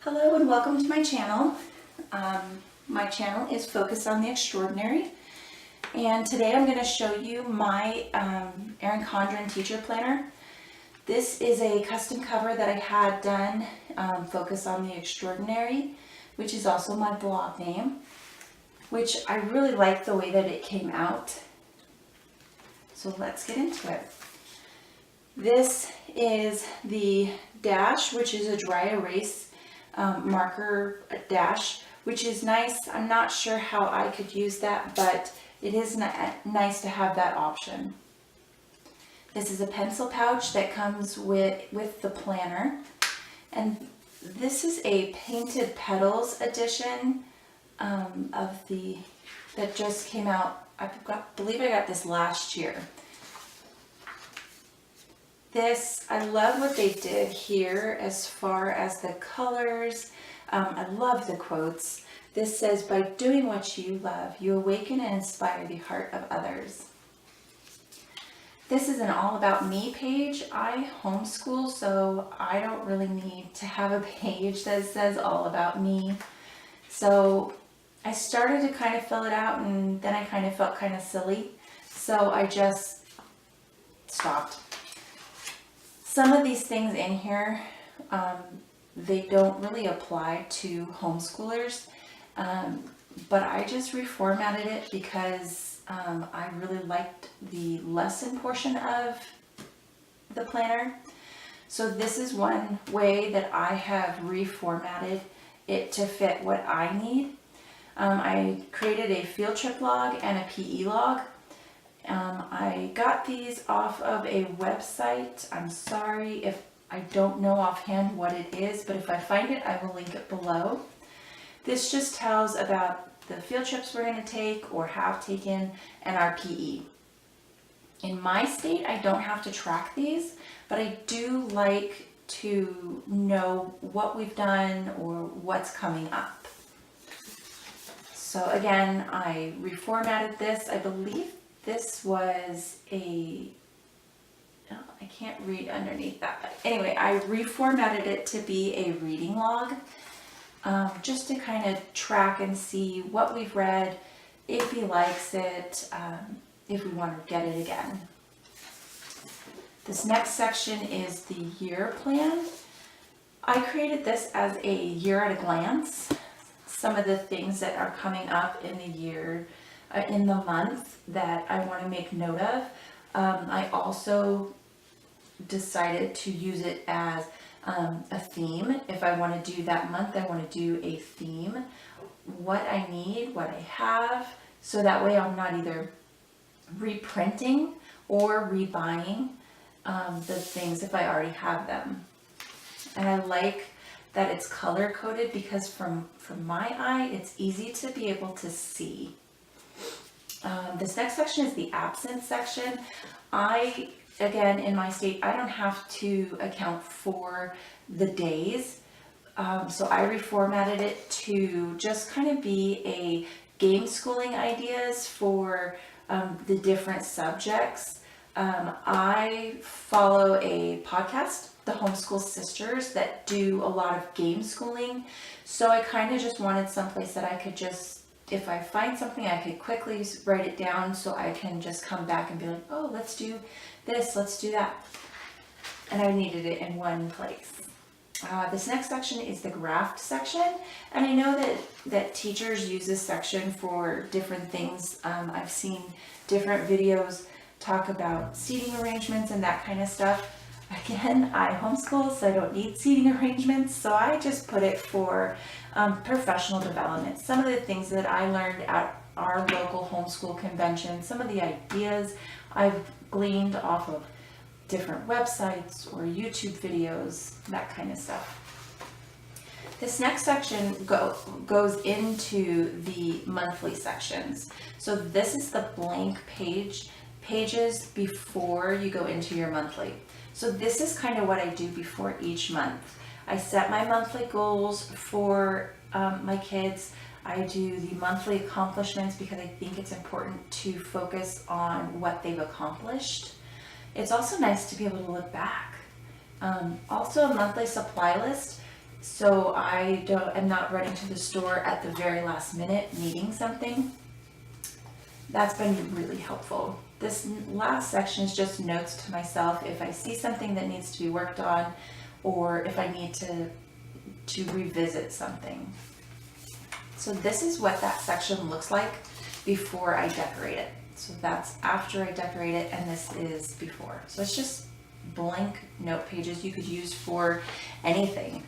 Hello and welcome to my channel. My channel is focused on the extraordinary, and today I'm going to show you my Erin Condren Teacher Planner. This is a custom cover that I had done, focused on the extraordinary, which is also my blog name, which I really like the way that it came out. So let's get into it. This is the dash, which is a dry erase marker dash, which is nice. I'm not sure how I could use that, but it is nice to have that option. This is a pencil pouch that comes with the planner, and this is a Painted Petals edition that just came out. I believe I got this last year. This, I love what they did here as far as the colors. I love the quotes. This says, "By doing what you love, you awaken and inspire the heart of others." This is an all about me page. I homeschool, so I don't really need to have a page that says all about me. So I started to kind of fill it out, and then I kind of felt kind of silly. So I just stopped. Some of these things in here, they don't really apply to homeschoolers, but I just reformatted it because I really liked the lesson portion of the planner. So this is one way that I have reformatted it to fit what I need. I created a field trip log and a PE log. I got these off of a website. I'm sorry if I don't know offhand what it is, but if I find it, I will link it below. This just tells about the field trips we're going to take or have taken and our PE. In my state, I don't have to track these, but I do like to know what we've done or what's coming up. So again, I reformatted this. I believe this was I can't read underneath that, but anyway, I reformatted it to be a reading log, just to kind of track and see what we've read, if he likes it, if we want to get it again. This next section is the year plan. I created this as a year at a glance. Some of the things that are coming up in the year, in the month, that I want to make note of. I also decided to use it as a theme. If I want to do that month, I want to do a theme, what I need, what I have, so that way I'm not either reprinting or rebuying the things if I already have them. And I like that it's color coded because from my eye, it's easy to be able to see. This next section is the absence section. Again, in my state, I don't have to account for the days. So I reformatted it to just kind of be a game schooling ideas for the different subjects. I follow a podcast, the Homeschool Sisters, that do a lot of game schooling. So I kind of just wanted someplace that I could just, if I find something, I could quickly write it down so I can just come back and be like, oh, let's do this, let's do that. And I needed it in one place. This next section is the graft section. And I know that teachers use this section for different things. I've seen different videos talk about seating arrangements and that kind of stuff. Again, I homeschool, so I don't need seating arrangements, so I just put it for professional development. Some of the things that I learned at our local homeschool convention, some of the ideas I've gleaned off of different websites or YouTube videos, that kind of stuff. This next section goes into the monthly sections. So this is the blank pages before you go into your monthly. So this is kind of what I do before each month. I set my monthly goals for my kids. I do the monthly accomplishments because I think it's important to focus on what they've accomplished. It's also nice to be able to look back. Also a monthly supply list. so I'm not running to the store at the very last minute needing something. That's been really helpful. This last section is just notes to myself if I see something that needs to be worked on, or if I need to revisit something. So this is what that section looks like before I decorate it. So that's after I decorate it, and this is before. So it's just blank note pages you could use for anything.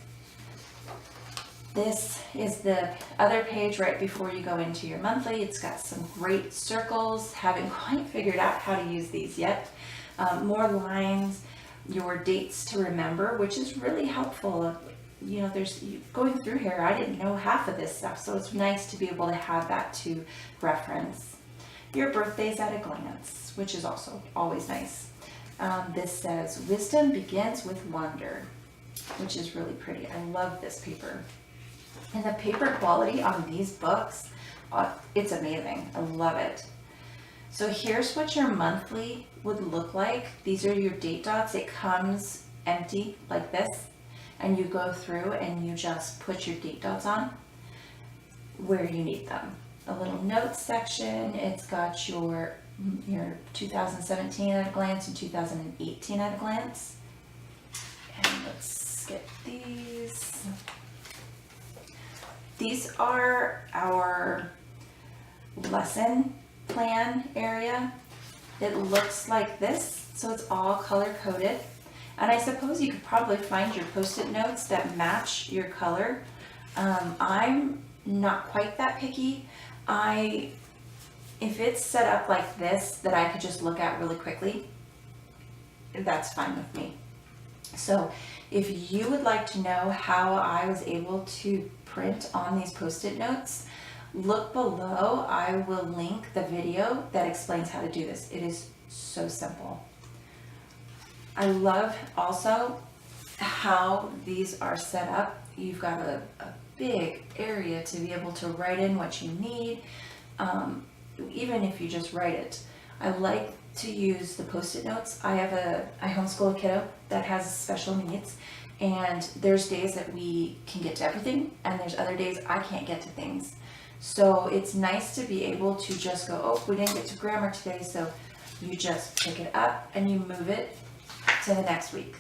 This is the other page right before you go into your monthly. It's got some great circles. Haven't quite figured out how to use these yet. More lines, your dates to remember, which is really helpful. You know, going through here, I didn't know half of this stuff, so it's nice to be able to have that to reference. Your birthdays at a glance, which is also always nice. This says, wisdom begins with wonder, which is really pretty. I love this paper. And the paper quality on these books, it's amazing. I love it. So here's what your monthly would look like. These are your date dots. It comes empty like this, and you go through and you just put your date dots on where you need them. A little notes section. It's got your 2017 at a glance and 2018 at a glance. And let's get these. These are our lesson plan area. It looks like this, so it's all color coded. And I suppose you could probably find your post-it notes that match your color. I'm not quite that picky. If it's set up like this that I could just look at really quickly, that's fine with me. So if you would like to know how I was able to print on these post-it notes, look below. I will link the video that explains how to do this. It is so simple. I love also how these are set up. You've got a big area to be able to write in what you need, even if you just write it. I like to use the post-it notes. I homeschool a kiddo that has special needs, and there's days that we can get to everything, and there's other days I can't get to things. So it's nice to be able to just go, oh, we didn't get to grammar today, so you just pick it up and you move it to the next week.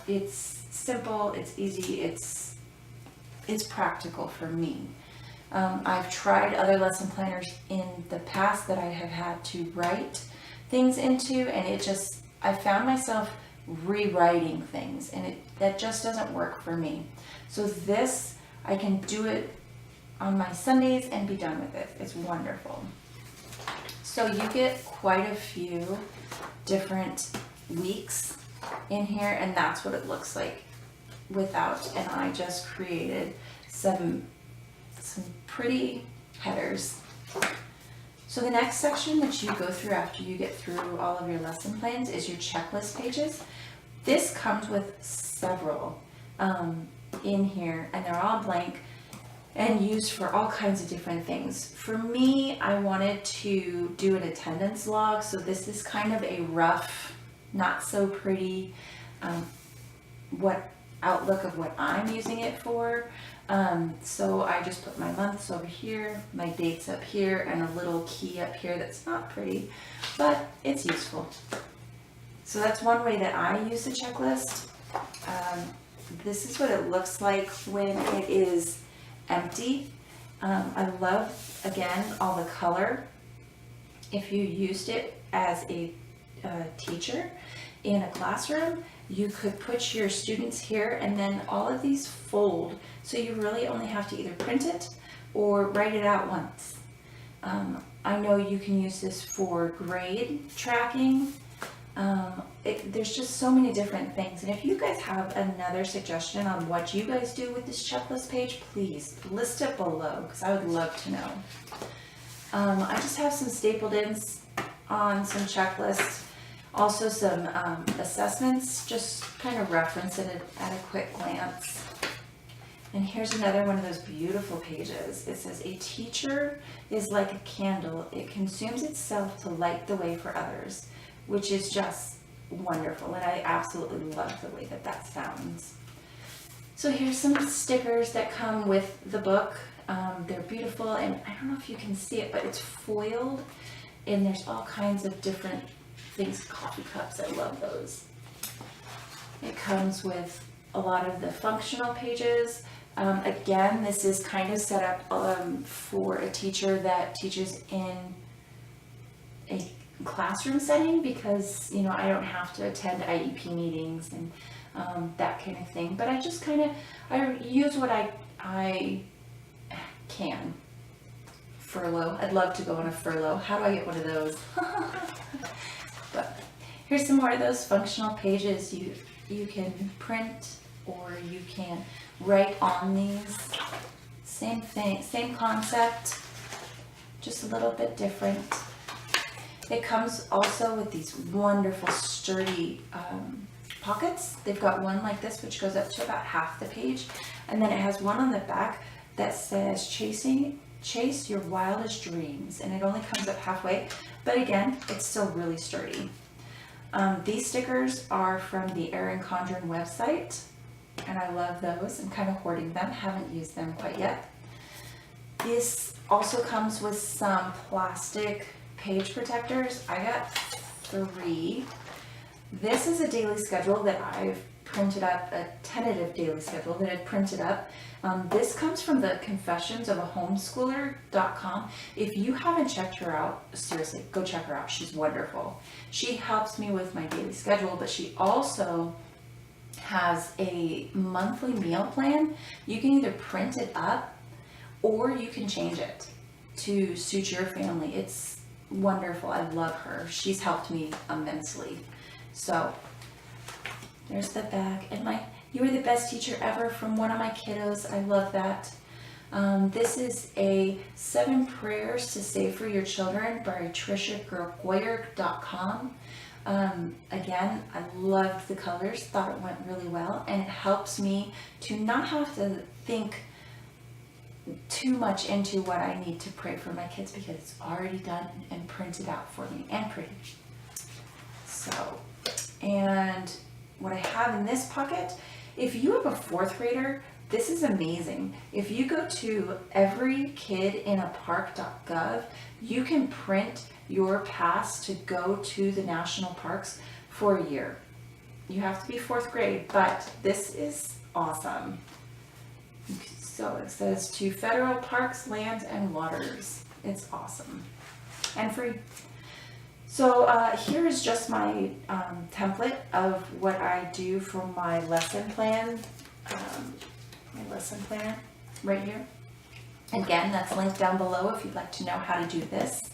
It's simple, it's easy, it's practical for me. I've tried other lesson planners in the past that I have had to write things into, and I found myself rewriting things, and that just doesn't work for me. So this, I can do it on my Sundays and be done with it. It's wonderful. So you get quite a few different weeks in here, and that's what it looks like without. And I just created some pretty headers. So the next section that you go through after you get through all of your lesson plans is your checklist pages. This comes with several in here, and they're all blank and used for all kinds of different things. For me, I wanted to do an attendance log, so this is kind of a rough, not so pretty outlook of what I'm using it for. So I just put my months over here, my dates up here, and a little key up here that's not pretty, but it's useful. So that's one way that I use the checklist. This is what it looks like when it is empty. I love, again, all the color. If you used it as a teacher in a classroom, you could put your students here, and then all of these fold, so you really only have to either print it or write it out once. I know you can use this for grade tracking. There's just so many different things, and if you guys have another suggestion on what you guys do with this checklist page, please list it below, because I would love to know. I just have some stapled ins on some checklists. Also some assessments, just kind of reference it at a quick glance. And here's another one of those beautiful pages. It says, a teacher is like a candle. It consumes itself to light the way for others, which is just wonderful. And I absolutely love the way that sounds. So here's some stickers that come with the book. They're beautiful, and I don't know if you can see it, but it's foiled, and there's all kinds of different things. Coffee cups, I love those. It comes with a lot of the functional pages. Again, this is kind of set up for a teacher that teaches in a classroom setting, because I don't have to attend IEP meetings and that kind of thing. But I just I use what I can. Furlough. I'd love to go on a furlough. How do I get one of those? But here's some more of those functional pages. You can print, or you can write on these. Same thing, same concept, just a little bit different. It comes also with these wonderful sturdy pockets. They've got one like this, which goes up to about half the page, and then it has one on the back that says chase your wildest dreams, and it only comes up halfway, but again, it's still really sturdy. These stickers are from the Erin Condren website, and I love those. I'm kind of hoarding them, haven't used them quite yet. This also comes with some plastic page protectors. I got 3. This is a daily schedule that I've printed up, a tentative daily schedule that I've printed up. This comes from the Confessions of a Homeschooler.com. If you haven't checked her out, seriously, go check her out. She's wonderful. She helps me with my daily schedule, but she also has a monthly meal plan. You can either print it up or you can change it to suit your family. It's wonderful. I love her. She's helped me immensely. So there's the back, and you were the best teacher ever from one of my kiddos. I love that. This is a 7 prayers to say for your children by TriciaGergoyer.com. Again, I loved the colors, thought it went really well, and it helps me to not have to think too much into what I need to pray for my kids, because it's already done and printed out for me and pretty. So, and what I have in this pocket, if you have a 4th grader, this is amazing. If you go to everykidinapark.gov, you can print your pass to go to the national parks for a year. You have to be 4th grade, but this is awesome. So it says to federal parks, lands, and waters. It's awesome and free. So here is just my template of what I do for my lesson plan, my lesson planner right here. Again, that's linked down below if you'd like to know how to do this.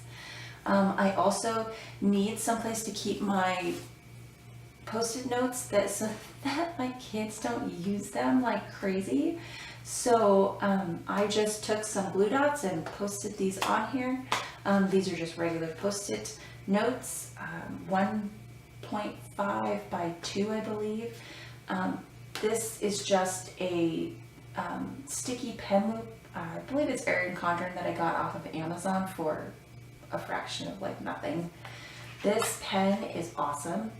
I also need someplace to keep my Post-it notes so that my kids don't use them like crazy. So I just took some glue dots and posted these on here. These are just regular Post-it notes, 1.5 by 2, I believe. This is just a sticky pen loop. I believe it's Erin Condren that I got off of Amazon for a fraction of like nothing. This pen is awesome.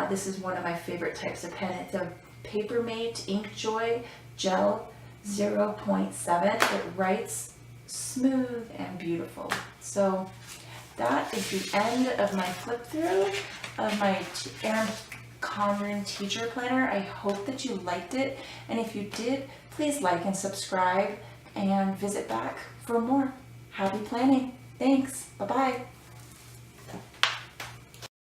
This is one of my favorite types of pen. It's a Papermate Inkjoy Gel 0.7. It writes smooth and beautiful. So that is the end of my flip through of my Erin Condren Teacher Planner. I hope that you liked it, and if you did, please like and subscribe and visit back for more. Happy planning. Thanks. Bye-bye.